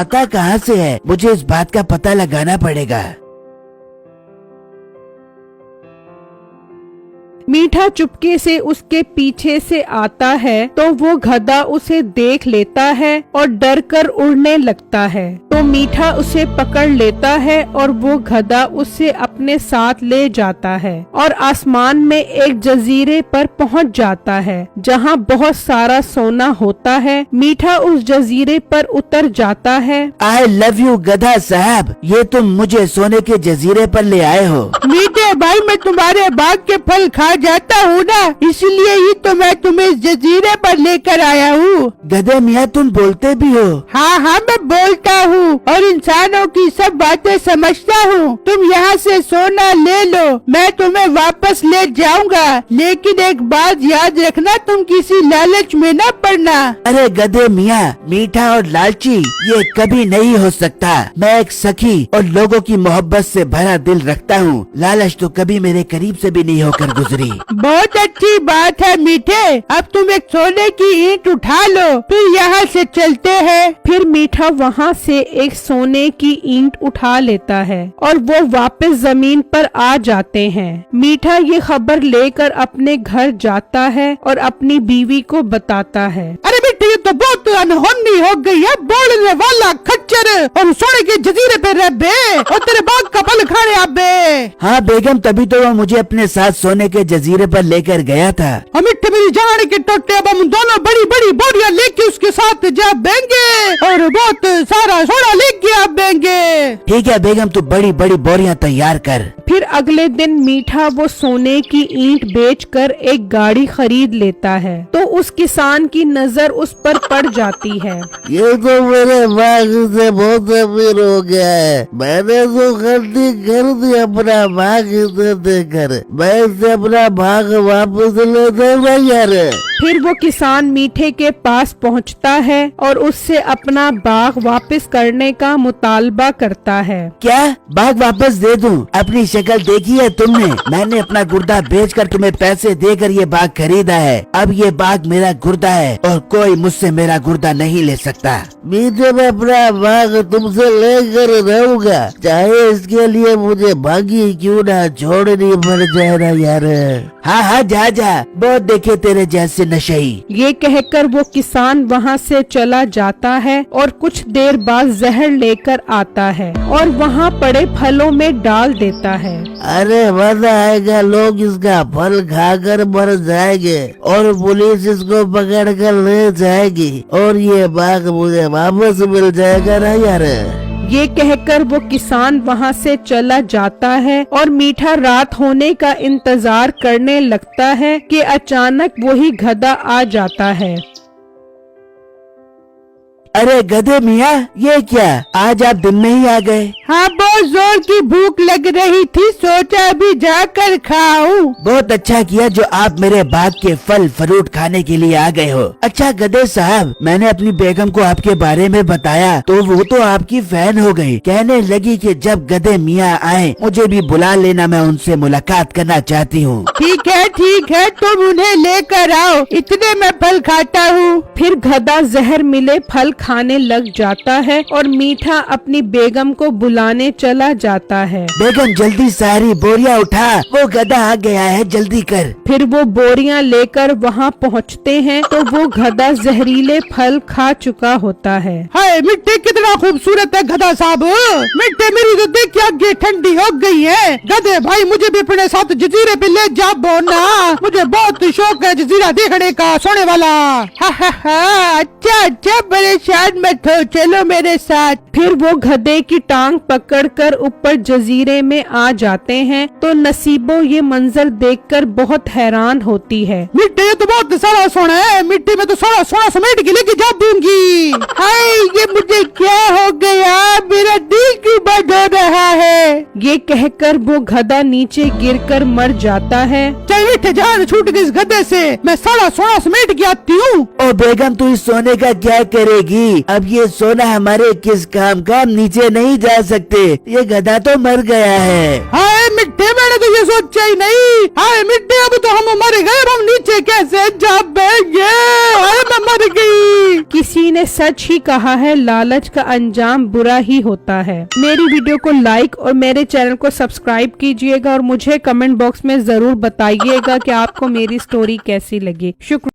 आता कहाँ से है? मुझे इस बात का पता लगाना पड़ेगा। मीठा चुपके से उसके पीछे से आता है तो वो गधा उसे देख लेता है और डर कर उड़ने लगता है। तो मीठा उसे पकड़ लेता है और वो गधा उसे अपने साथ ले जाता है और आसमान में एक जजीरे पर पहुंच जाता है जहां बहुत सारा सोना होता है। मीठा उस जजीरे पर उतर जाता है। आई लव यू गधा साहब, ये तुम मुझे सोने के जजीरे पर ले आए हो। मीठे भाई, मैं तुम्हारे बाग के फल खा जाता हूँ ना, इसलिए ही तो मैं तुम्हें इस जजीरे पर लेकर आया हूँ। गधे मियाँ तुम बोलते भी हो? हाँ हाँ, मैं बोलता हूँ और इंसानों की सब बातें समझता हूँ। तुम यहाँ से सोना ले लो, मैं तुम्हें वापस ले जाऊंगा, लेकिन एक बात याद रखना, तुम किसी लालच में न पड़ना। अरे गधे मियाँ, मीठा और लालची ये कभी नहीं हो सकता। मैं एक सखी और लोगों की मोहब्बत से भरा दिल रखता हूँ। लालच तो कभी मेरे करीब से भी नहीं होकर गुजरी। बहुत अच्छी बात है मीठे, अब तुम एक सोने की ईंट उठा लो, फिर यहाँ से चलते हैं। फिर मीठा वहाँ से एक सोने की ईंट उठा लेता है और वो वापस जमीन पर आ जाते हैं। मीठा ये खबर लेकर अपने घर जाता है और अपनी बीवी को बताता है। अरे बेटे, ये तो बहुत अनहोनी हो गई है, बोलने वाला खच्चर और सोने के जजीरे पे रह बे और तेरे बाग का फल खाने आ बे। हाँ बेगम, तभी तो वो मुझे अपने साथ सोने के जजीरे पर लेकर गया था। मिट्टी मेरी जान के टोटे, अब हम दोनों बड़ी बड़ी बोरियां लेके उसके साथ जा बेंगे और बहुत सारा सोना लेके आ बेंगे। ठीक है बेगम, तू बड़ी बड़ी बोरियां तैयार कर। फिर अगले दिन मीठा वो सोने की ईंट बेचकर एक गाड़ी खरीद लेता है। तो उस किसान की नजर उस पर पड़ जाती है। ये तो मेरे बाग से बहुत अमीर हो गया है। मैंने तो गलती कर दी अपना बाग से देकर। मैं इसे अपना भाग वापस ले दूंगा यार। फिर वो किसान मीठे के पास पहुंचता है और उससे अपना बाग वापस करने का मुतालबा करता है। क्या बाग वापस दे दूं? अपनी शक्ल देखी है तुमने? मैंने अपना गुर्दा बेचकर तुम्हें पैसे देकर ये बाग खरीदा है। अब ये बाग मेरा गुर्दा है और कोई मुझसे मेरा गुर्दा नहीं ले सकता। मीठे में अपना बाग तुमसे लेकर रहूंगा, चाहे इसके लिए मुझे भागी क्यों ना छोड़नी पड़ जाए ना यार। हाँ हाँ, जा जा, बहुत देखे तेरे जैसे नशेई। ये कहकर वो किसान वहाँ से चला जाता है और कुछ देर बाद जहर लेकर आता है और वहाँ पड़े फलों में डाल देता है। अरे मजा आएगा, लोग इसका फल खाकर मर जाएंगे और पुलिस इसको पकड़ कर ले जाएगी और ये बाग मुझे वापस मिल जाएगा ना यार। ये कहकर वो किसान वहाँ से चला जाता है और मीठा रात होने का इंतजार करने लगता है कि अचानक वही गधा आ जाता है। अरे गधे मियाँ, ये क्या, आज आप दिन में ही आ गए? हाँ, बहुत जोर की भूख लग रही थी, सोचा अभी जाकर खाऊं। बहुत अच्छा किया जो आप मेरे बाग के फल फ्रूट खाने के लिए आ गए हो। अच्छा गधे साहब, मैंने अपनी बेगम को आपके बारे में बताया तो वो तो आपकी फैन हो गई। कहने लगी कि जब गधे मियाँ आए मुझे भी बुला लेना, मैं उनसे मुलाकात करना चाहती हूँ। ठीक है, तुम उन्हें लेकर आओ, इतने मैं फल खाता हूँ। फिर गधा जहर मिले फल खाने लग जाता है और मीठा अपनी बेगम को बुलाने चला जाता है। बेगम जल्दी सारी बोरियां उठा, वो गधा आ गया है, जल्दी कर। फिर वो बोरियां लेकर वहाँ पहुँचते हैं तो वो गधा जहरीले फल खा चुका होता है। हाय मिट्टी, कितना खूबसूरत है गधा साहब। मिट्टी मेरी तो देख के आगे ठंडी हो गई है। गधे भाई, मुझे भी अपने साथ जजीरे पे ले जा बोना, मुझे बहुत शौक है जजीरा देखने का, सोने वाला। अच्छा परेशान मत हो, चलो मेरे साथ। फिर वो गधे की टांग पकड़कर ऊपर जजीरे में आ जाते हैं तो नसीबो ये मंजर देखकर बहुत हैरान होती है। मिट्टी, ये तो बहुत सारा सोना है, मिट्टी में तो सारा सोना समेट के लेके जा दूंगी। हाय, ये मुझे क्या हो गया, मेरा दिल क्यों बंद हो रहा है। ये कहकर वो गधा नीचे गिरकर मर जाता है। चल मिट्टी, जान छूट गई इस गधे से, मैं सारा सोना समेट के आती हूँ। ओ बेगम, तू इस सोने का क्या करेगी? अब ये सोना हमारे किस काम का, हम नीचे नहीं जा सकते, ये गधा तो मर गया है। हाय मिट्टी, मैंने तो ये सोचा ही नहीं। हाय मिट्टी, अब तो हम मर गए, अब हम नीचे कैसे जा पाएंगे? हाय मैं मर गई। किसी ने सच ही कहा है, लालच का अंजाम बुरा ही होता है। मेरी वीडियो को लाइक और मेरे चैनल को सब्सक्राइब कीजिएगा और मुझे कमेंट बॉक्स में जरूर बताइएगा कि आपको मेरी स्टोरी कैसी लगी। शुक्रिया।